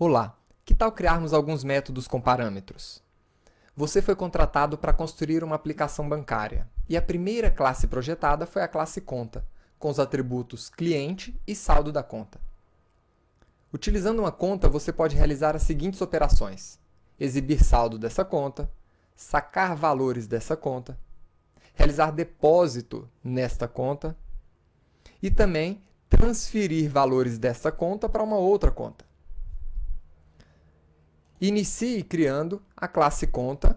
Olá, que tal criarmos alguns métodos com parâmetros? Você foi contratado para construir uma aplicação bancária e a primeira classe projetada foi a classe conta, com os atributos cliente e saldo da conta. Utilizando uma conta, você pode realizar as seguintes operações: exibir saldo dessa conta, sacar valores dessa conta, realizar depósito nesta conta e também transferir valores dessa conta para uma outra conta. Inicie criando a classe conta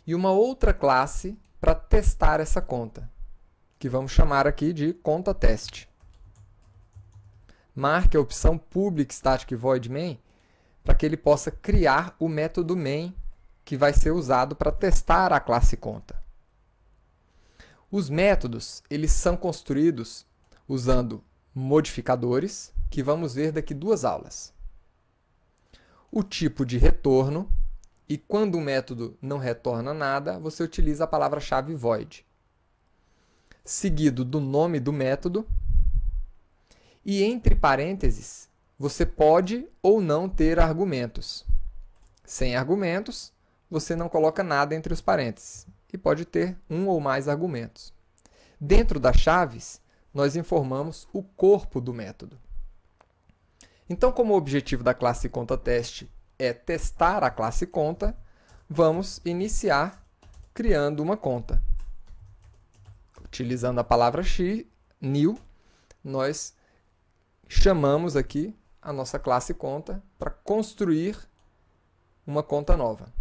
e uma outra classe para testar essa conta, que vamos chamar aqui de conta teste. Marque a opção Public Static Void Main para que ele possa criar o método main que vai ser usado para testar a classe conta. Os métodos eles são construídos usando modificadores, que vamos ver daqui duas aulas. O tipo de retorno, e quando o método não retorna nada, você utiliza a palavra-chave void. Seguido do nome do método, e entre parênteses, você pode ou não ter argumentos. Sem argumentos, você não coloca nada entre os parênteses, e pode ter um ou mais argumentos. Dentro das chaves, nós informamos o corpo do método. Então, como o objetivo da classe conta-teste é testar a classe conta, vamos iniciar criando uma conta. Utilizando a palavra new, nós chamamos aqui a nossa classe conta para construir uma conta nova.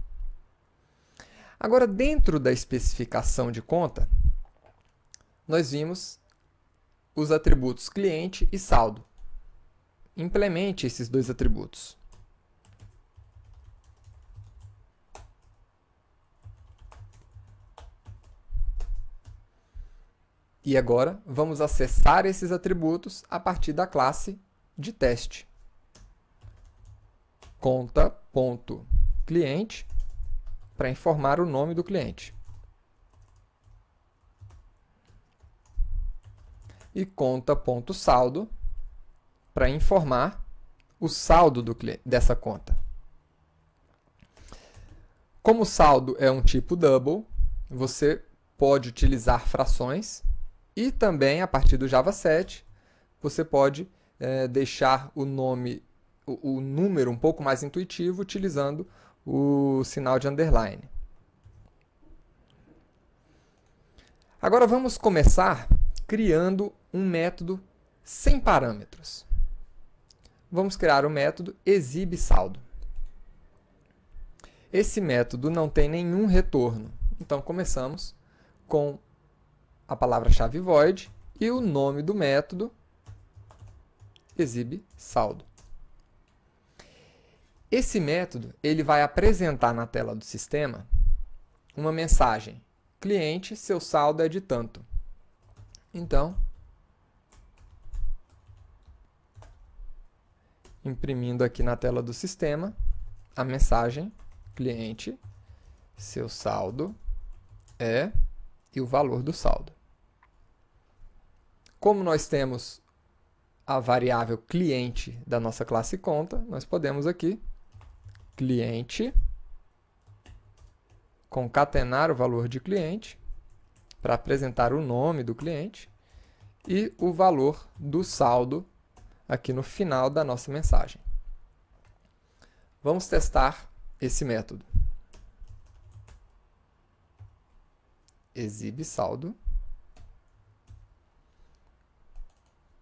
Agora, dentro da especificação de conta, nós vimos os atributos cliente e saldo. Implemente esses dois atributos. E agora, vamos acessar esses atributos a partir da classe de teste. Conta.cliente para informar o nome do cliente. E conta.saldo para informar o saldo dessa conta. Como o saldo é um tipo double, você pode utilizar frações e também, a partir do Java 7, você pode deixar o número um pouco mais intuitivo utilizando o sinal de underline. Agora vamos começar criando um método sem parâmetros. Vamos criar o método exibSaldo. Esse método não tem nenhum retorno, então começamos com a palavra-chave void e o nome do método exibSaldo. Esse método ele vai apresentar na tela do sistema uma mensagem: cliente, seu saldo é de tanto. Então, imprimindo aqui na tela do sistema a mensagem: cliente, seu saldo é, e o valor do saldo. Como nós temos a variável cliente da nossa classe conta, nós podemos aqui cliente concatenar o valor de cliente para apresentar o nome do cliente e o valor do saldo aqui no final da nossa mensagem. Vamos testar esse método. exibSaldo.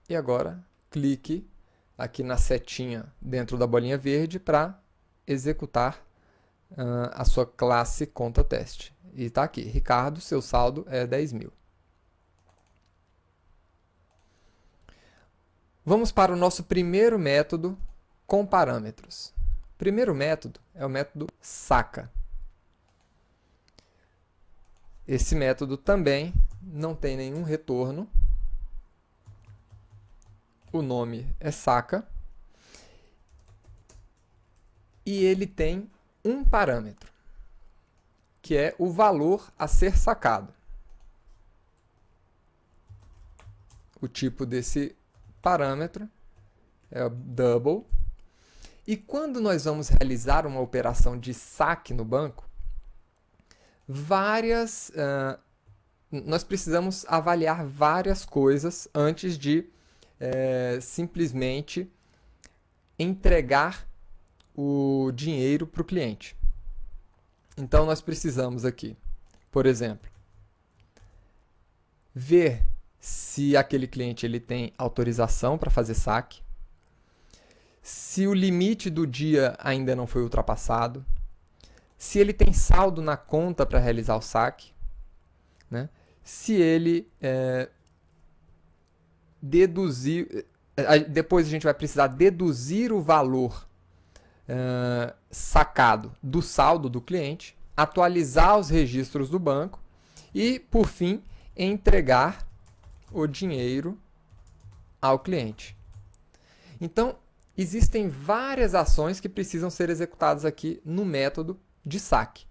E agora, clique aqui na setinha dentro da bolinha verde para executar a sua classe conta teste. E está aqui, Ricardo, seu saldo é 10.000. Vamos para o nosso primeiro método com parâmetros. O primeiro método é o método saca. Esse método também não tem nenhum retorno. O nome é saca. E ele tem um parâmetro, que é o valor a ser sacado. o tipo desse parâmetro é o double. E quando nós vamos realizar uma operação de saque no banco, nós precisamos avaliar várias coisas antes de simplesmente entregar o dinheiro para o cliente. Então, nós precisamos aqui, por exemplo, ver se aquele cliente ele tem autorização para fazer saque, se o limite do dia ainda não foi ultrapassado, se ele tem saldo na conta para realizar o saque, né? Se ele deduzir... Depois a gente vai precisar deduzir o valor sacado do saldo do cliente, atualizar os registros do banco e, por fim, entregar o dinheiro ao cliente. Então, existem várias ações que precisam ser executadas aqui no método de saque.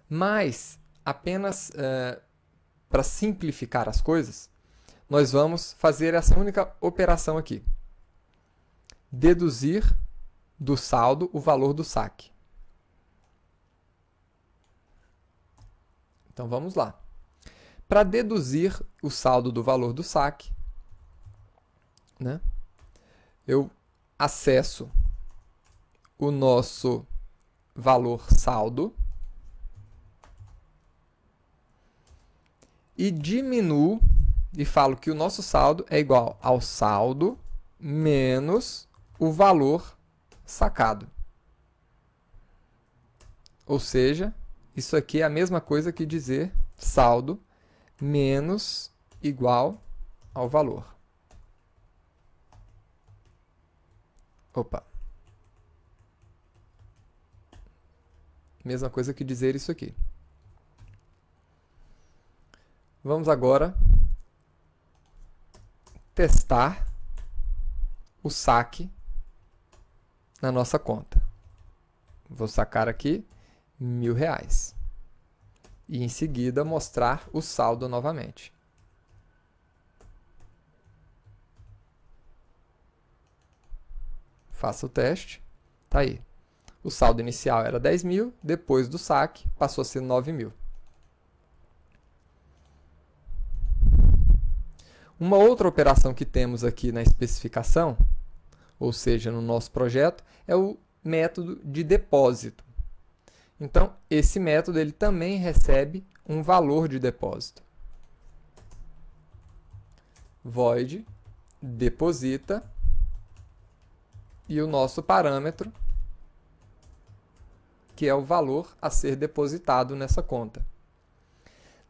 Mas, apenas para simplificar as coisas, nós vamos fazer essa única operação aqui. Deduzir do saldo o valor do saque. Então, vamos lá. Para deduzir o saldo do valor do saque, né, eu acesso o nosso valor saldo e diminuo e falo que o nosso saldo é igual ao saldo menos o valor sacado. Ou seja, isso aqui é a mesma coisa que dizer saldo menos igual ao valor. Opa. Mesma coisa que dizer isso aqui. Vamos agora testar o saque na nossa conta. Vou sacar aqui R$1.000 e em seguida mostrar o saldo novamente. Faça o teste. Tá aí. O saldo inicial era 10.000, depois do saque passou a ser 9.000. Uma outra operação que temos aqui na especificação, ou seja, no nosso projeto, é o método de depósito. Então, esse método ele também recebe um valor de depósito. Void deposita e o nosso parâmetro, que é o valor a ser depositado nessa conta.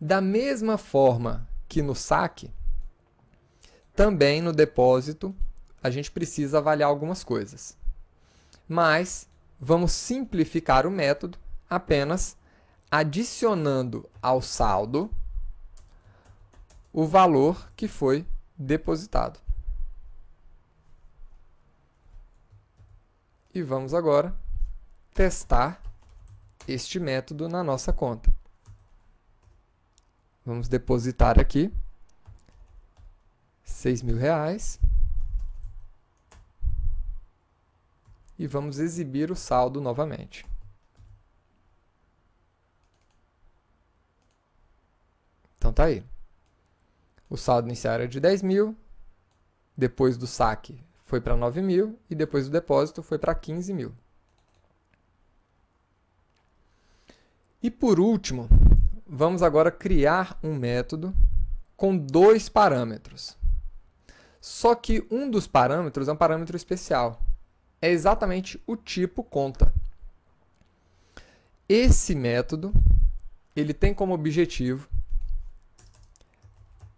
Da mesma forma que no saque, também no depósito a gente precisa avaliar algumas coisas. Mas vamos simplificar o método apenas adicionando ao saldo o valor que foi depositado. E vamos agora testar este método na nossa conta. Vamos depositar aqui R$6.000 e vamos exibir o saldo novamente. Então tá aí. O saldo inicial era de 10.000, depois do saque foi para 9.000 e depois do depósito foi para 15.000. E por último, vamos agora criar um método com dois parâmetros. Só que um dos parâmetros é um parâmetro especial. É exatamente o tipo conta. Esse método ele tem como objetivo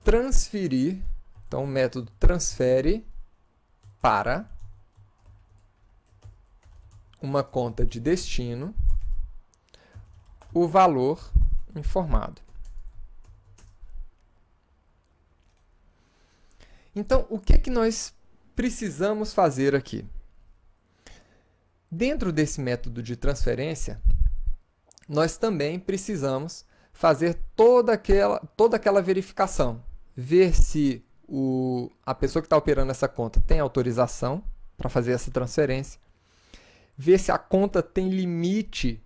transferir, então o método transfere para uma conta de destino o valor informado. Então, o que que nós precisamos fazer aqui? Dentro desse método de transferência, nós também precisamos fazer toda aquela verificação. Ver se a pessoa que está operando essa conta tem autorização para fazer essa transferência, ver se a conta tem limite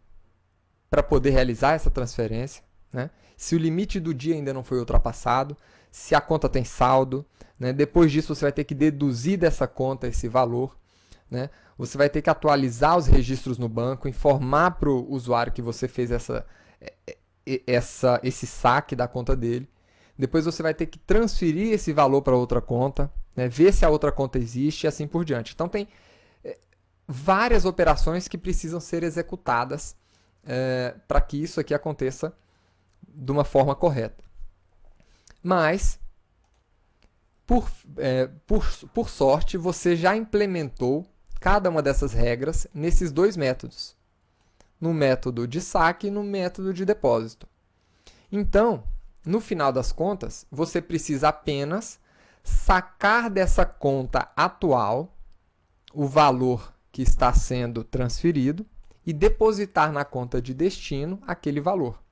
para poder realizar essa transferência, né? Se o limite do dia ainda não foi ultrapassado, se a conta tem saldo, né? Depois disso você vai ter que deduzir dessa conta esse valor, né? Você vai ter que atualizar os registros no banco, informar para o usuário que você fez esse saque da conta dele. Depois você vai ter que transferir esse valor para outra conta, né? Ver se a outra conta existe e assim por diante. Então tem várias operações que precisam ser executadas para que isso aqui aconteça de uma forma correta. Mas, por sorte, você já implementou cada uma dessas regras nesses dois métodos, no método de saque e no método de depósito. Então, no final das contas, você precisa apenas sacar dessa conta atual o valor que está sendo transferido e depositar na conta de destino aquele valor.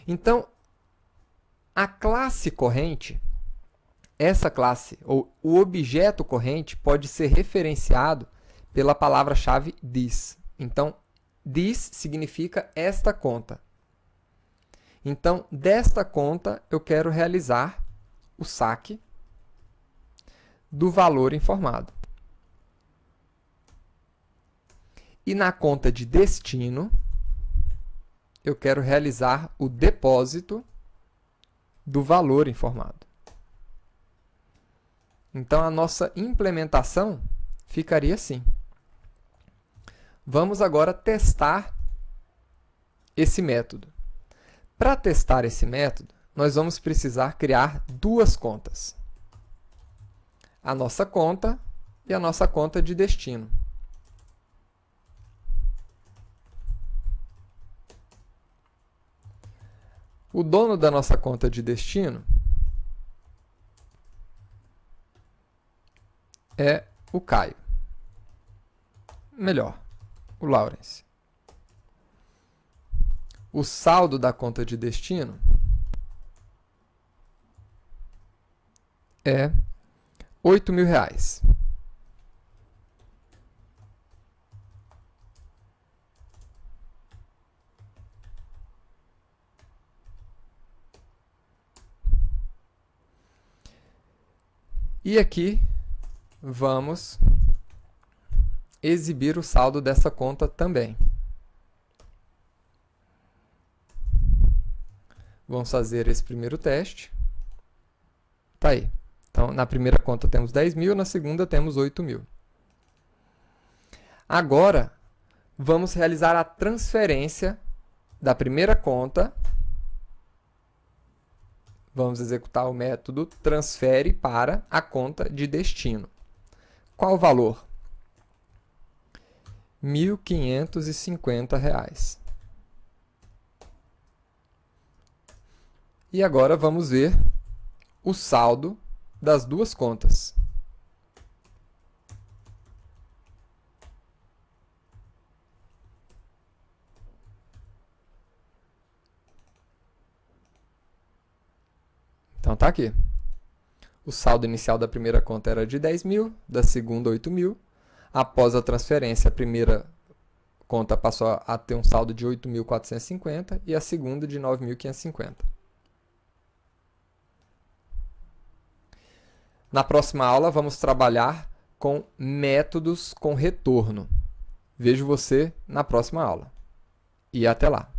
Então, a classe corrente, essa classe, ou o objeto corrente, pode ser referenciado pela palavra-chave this. Então, this significa esta conta. Então, desta conta, eu quero realizar o saque do valor informado. E na conta de destino, eu quero realizar o depósito do valor informado. Então, a nossa implementação ficaria assim. Vamos agora testar esse método. Para testar esse método, nós vamos precisar criar duas contas. A nossa conta e a nossa conta de destino. O dono da nossa conta de destino é o Caio. Melhor, o Lawrence. O saldo da conta de destino é R$8.000. E aqui vamos exibir o saldo dessa conta também. Vamos fazer esse primeiro teste. Tá aí. Então, na primeira conta temos 10.000, na segunda temos 8.000. Agora, vamos realizar a transferência da primeira conta. Vamos executar o método transfere para a conta de destino. Qual o valor? R$1.550. E agora vamos ver o saldo das duas contas. Então tá aqui. O saldo inicial da primeira conta era de 10.000, da segunda 8.000. Após a transferência, a primeira conta passou a ter um saldo de 8.450 e a segunda de 9.550. Na próxima aula, vamos trabalhar com métodos com retorno. Vejo você na próxima aula. E até lá!